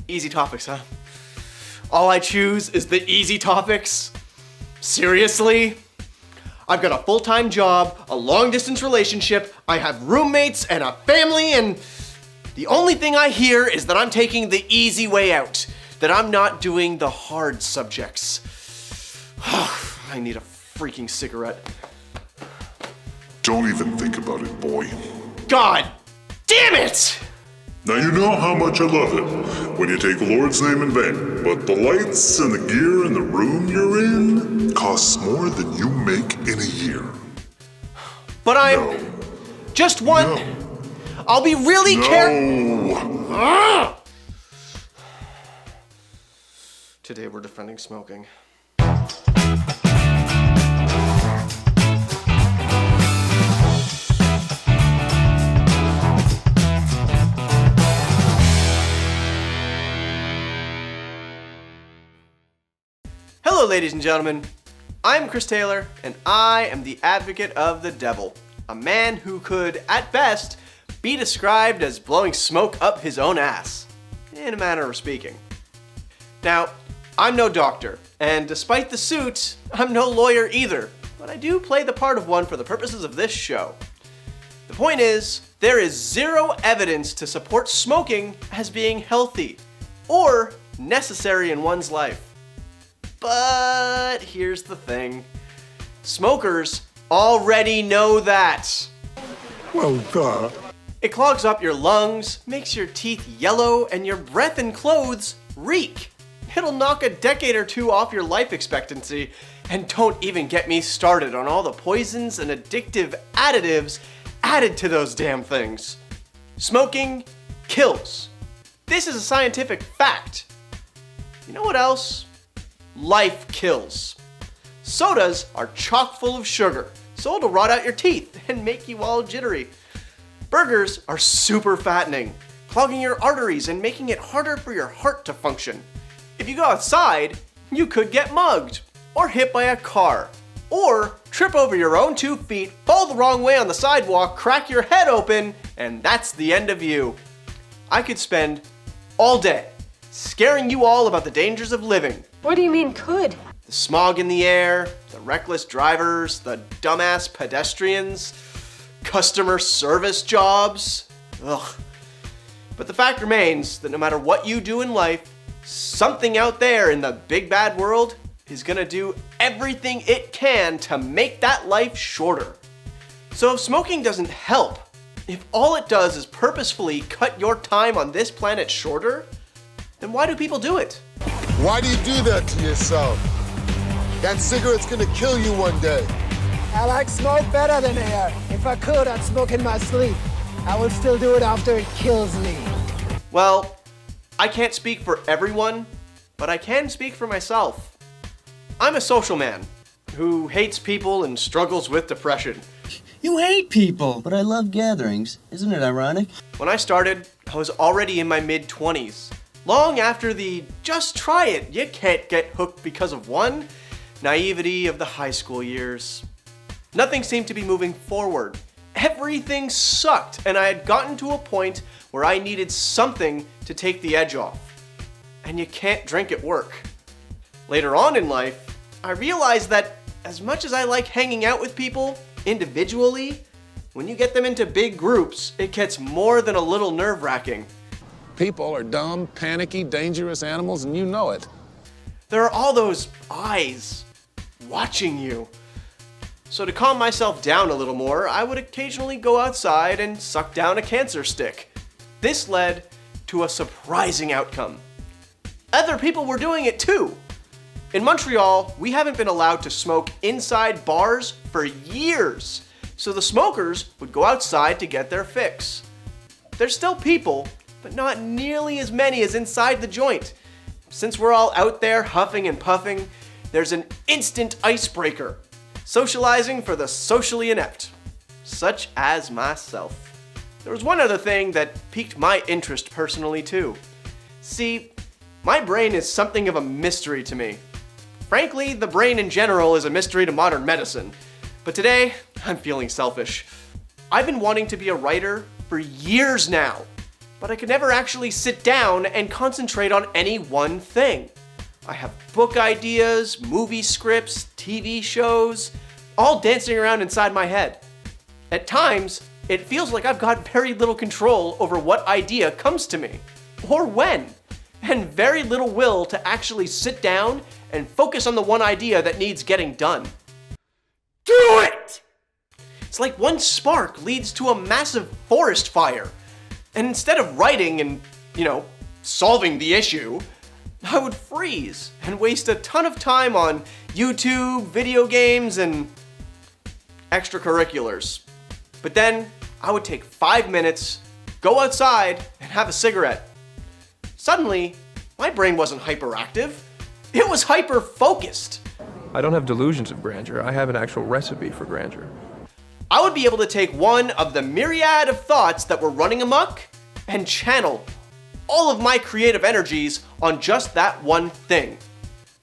Easy topics, huh? All I choose is the easy topics? Seriously? I've got a full-time job, a long-distance relationship, I have roommates and a family, and the only thing I hear is that I'm taking the easy way out, that I'm not doing the hard subjects. I need a freaking cigarette. Don't even think about it, boy. God damn it! Now you know how much I love it when you take the Lord's name in vain, but the lights and the gear and the room you're in costs more than you make in a year. But I'm No. just one. No. I'll be really No. Today we're defending smoking. Hello, ladies and gentlemen. I'm Chris Taylor, and I am the advocate of the devil, a man who could, at best, be described as blowing smoke up his own ass, in a manner of speaking. Now, I'm no doctor, and despite the suit, I'm no lawyer either, but I do play the part of one for the purposes of this show. The point is, there is zero evidence to support smoking as being healthy or necessary in one's life. But here's the thing. Smokers already know that. Well, duh. It clogs up your lungs, makes your teeth yellow, and your breath and clothes reek. It'll knock a decade or two off your life expectancy, and don't even get me started on all the poisons and addictive additives added to those damn things. Smoking kills. This is a scientific fact. You know what else? Life kills. Sodas are chock full of sugar, so it'll rot out your teeth and make you all jittery. Burgers are super fattening, clogging your arteries and making it harder for your heart to function. If you go outside, you could get mugged, or hit by a car, or trip over your own 2 feet, fall the wrong way on the sidewalk, crack your head open, and that's the end of you. I could spend all day scaring you all about the dangers of living. What do you mean could? The smog in the air, the reckless drivers, the dumbass pedestrians, customer service jobs. Ugh. But the fact remains that no matter what you do in life, something out there in the big bad world is gonna do everything it can to make that life shorter. So if smoking doesn't help, if all it does is purposefully cut your time on this planet shorter, then why do people do it? Why do you do that to yourself? That cigarette's gonna kill you one day. I like smoke better than air. If I could, I'd smoke in my sleep. I would still do it after it kills me. Well, I can't speak for everyone, but I can speak for myself. I'm a social man who hates people and struggles with depression. You hate people, but I love gatherings. Isn't it ironic? When I started, I was already in my mid-20s. Long after the just try it, you can't get hooked because of one, naivety of the high school years. Nothing seemed to be moving forward. Everything sucked, and I had gotten to a point where I needed something to take the edge off. And you can't drink at work. Later on in life, I realized that as much as I like hanging out with people individually, when you get them into big groups, it gets more than a little nerve-wracking. People are dumb, panicky, dangerous animals, and you know it. There are all those eyes watching you. So to calm myself down a little more, I would occasionally go outside and suck down a cancer stick. This led to a surprising outcome. Other people were doing it too. In Montreal, we haven't been allowed to smoke inside bars for years, so the smokers would go outside to get their fix. There's still people, but not nearly as many as inside the joint. Since we're all out there huffing and puffing, there's an instant icebreaker. Socializing for the socially inept, such as myself. There was one other thing that piqued my interest personally too. See, my brain is something of a mystery to me. Frankly, the brain in general is a mystery to modern medicine. But today, I'm feeling selfish. I've been wanting to be a writer for years now. but I could never actually sit down and concentrate on any one thing. I have book ideas, movie scripts, TV shows, all dancing around inside my head. At times, it feels like I've got very little control over what idea comes to me, or when, and very little will to actually sit down and focus on the one idea that needs getting done. Do it! It's like one spark leads to a massive forest fire, and instead of writing and, solving the issue, I would freeze and waste a ton of time on YouTube, video games, and extracurriculars. But then I would take 5 minutes, go outside, and have a cigarette. Suddenly, my brain wasn't hyperactive. It was hyper-focused. I don't have delusions of grandeur. I have an actual recipe for grandeur. I would be able to take one of the myriad of thoughts that were running amok and channel all of my creative energies on just that one thing.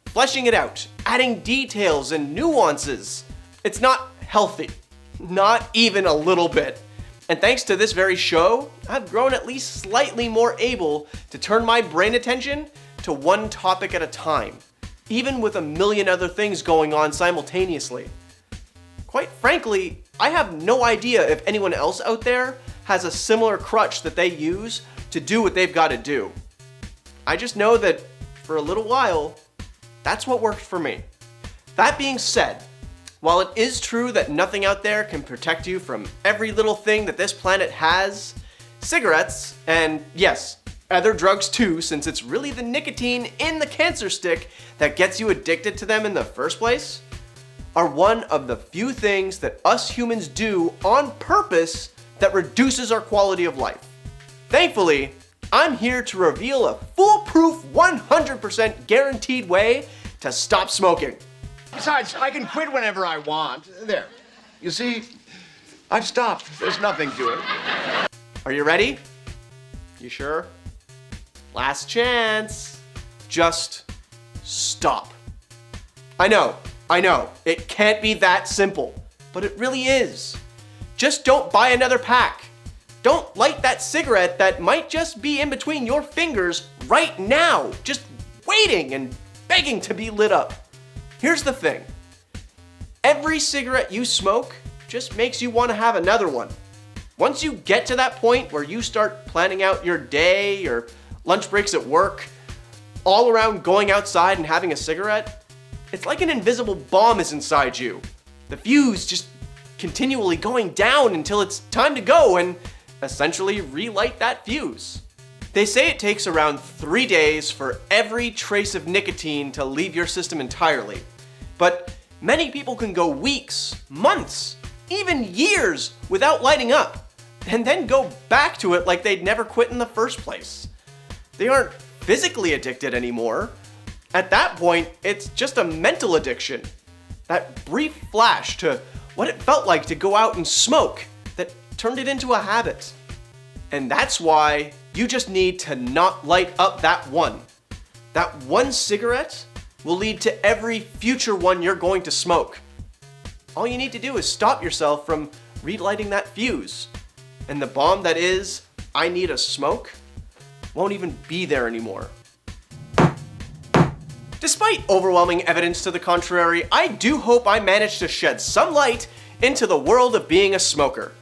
Fleshing it out, adding details and nuances. It's not healthy. Not even a little bit. And thanks to this very show, I've grown at least slightly more able to turn my brain attention to one topic at a time, even with a million other things going on simultaneously. Quite frankly, I have no idea if anyone else out there has a similar crutch that they use to do what they've got to do. I just know that for a little while, that's what worked for me. That being said, while it is true that nothing out there can protect you from every little thing that this planet has, cigarettes, and yes, other drugs too, since it's really the nicotine in the cancer stick that gets you addicted to them in the first place, are one of the few things that us humans do on purpose that reduces our quality of life. Thankfully, I'm here to reveal a foolproof 100% guaranteed way to stop smoking. Besides, I can quit whenever I want. There. You see, I've stopped. There's nothing to it. Are you ready? You sure? Last chance. Just stop. I know, it can't be that simple, but it really is. Just don't buy another pack. Don't light that cigarette that might just be in between your fingers right now, just waiting and begging to be lit up. Here's the thing. Every cigarette you smoke just makes you want to have another one. Once you get to that point where you start planning out your day, your lunch breaks at work, all around going outside and having a cigarette, it's like an invisible bomb is inside you. The fuse just continually going down until it's time to go and essentially relight that fuse. They say it takes around 3 days for every trace of nicotine to leave your system entirely. But many people can go weeks, months, even years without lighting up, and then go back to it like they'd never quit in the first place. They aren't physically addicted anymore. At that point, it's just a mental addiction. That brief flash to what it felt like to go out and smoke that turned it into a habit. And that's why you just need to not light up that one. That one cigarette will lead to every future one you're going to smoke. All you need to do is stop yourself from relighting that fuse. And the bomb that is, I need a smoke, won't even be there anymore. Despite overwhelming evidence to the contrary, I do hope I managed to shed some light into the world of being a smoker.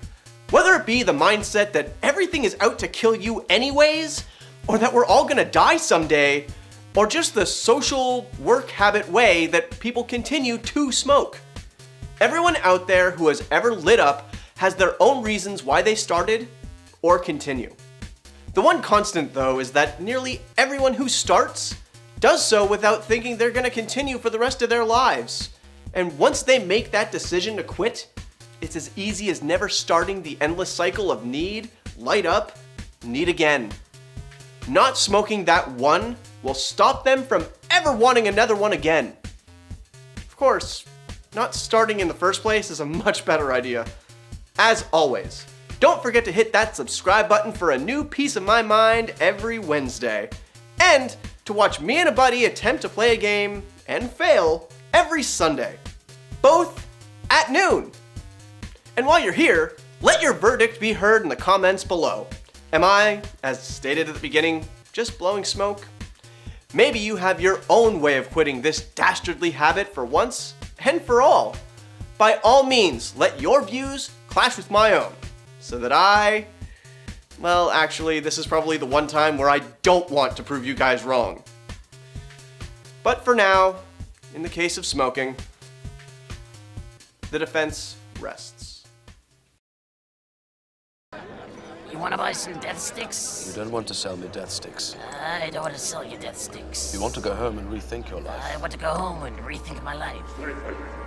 Whether it be the mindset that everything is out to kill you anyways, or that we're all gonna die someday, or just the social work habit way that people continue to smoke. Everyone out there who has ever lit up has their own reasons why they started or continue. The one constant though is that nearly everyone who starts does so without thinking they're gonna continue for the rest of their lives. And once they make that decision to quit, it's as easy as never starting the endless cycle of need, light up, need again. Not smoking that one will stop them from ever wanting another one again. Of course, not starting in the first place is a much better idea. As always, don't forget to hit that subscribe button for a new piece of my mind every Wednesday. And to watch me and a buddy attempt to play a game and fail every Sunday. Both at noon. And while you're here, let your verdict be heard in the comments below. Am I, as stated at the beginning, just blowing smoke? Maybe you have your own way of quitting this dastardly habit for once and for all. By all means, let your views clash with my own, so that well, actually, this is probably the one time where I don't want to prove you guys wrong. But for now, in the case of smoking, the defense rests. You want to buy some death sticks? You don't want to sell me death sticks. I don't want to sell you death sticks. You want to go home and rethink your life. I want to go home and rethink my life.